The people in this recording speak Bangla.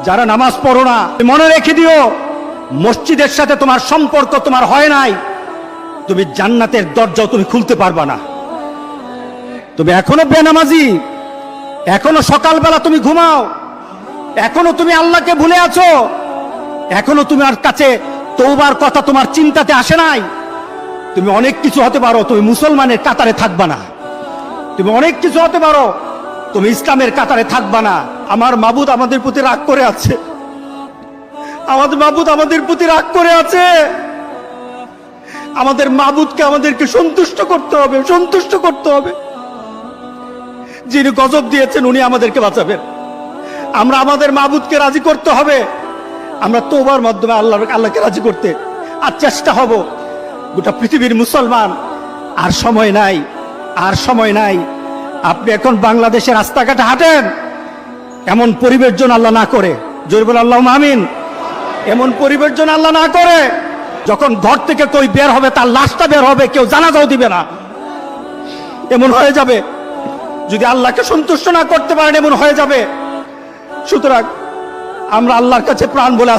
যারা নামাজ পড়ো না, মনে রেখে দিও, মসজিদের সাথে তোমার সম্পর্ক তোমার হয় নাই, তুমি জান্নাতের দরজাও তুমি খুলতে পারবা না। তুমি এখনো বেনামাজি, এখনো সকালবেলা তুমি ঘুমাও, এখনো তুমি আল্লাহকে ভুলে আছো, এখনো তোমার কাছে তওবার কথা তোমার চিন্তাতে আসে নাই। তুমি অনেক কিছু হতে পারো, তুমি মুসলমানের কাতারে থাকবা না। তুমি অনেক কিছু হতে পারো, তুমি ইসলামের কাতারে থাকবা না। আমার মাবুদ আমাদের প্রতি রাগ করে আছে, আমাদের মাবুদ আমাদের প্রতি রাগ করে আছে। আমাদের মাবুদকে আমাদেরকে সন্তুষ্ট করতে হবে, সন্তুষ্ট করতে হবে। যিনি গজব দিয়েছেন উনি আমাদেরকে বাঁচাবেন। আমরা আমাদের মাবুদকে রাজি করতে হবে। আমরা তওবার মাধ্যমে আল্লাহকে রাজি করতে আর চেষ্টা হব। গোটা পৃথিবীর মুসলমান, আর সময় নাই, আর সময় নাই। আপনি এখন বাংলাদেশের রাস্তাঘাটে হাঁটেন, এমন পরিবেশ যেন আল্লাহ না করে, জোরে বলে আল্লাহুম্মা আমিন। এমন পরিবেশ যেন আল্লাহ না করে, যখন ঘর থেকে কই বের হবে তার লাশটা বের হবে, কেউ জানাজাও দিবে না, এমন হয়ে যাবে। যদি আল্লাহকে সন্তুষ্ট না করতে পারেন এমন হয়ে যাবে। সুতরাং আমরা আল্লাহর কাছে প্রাণ বলে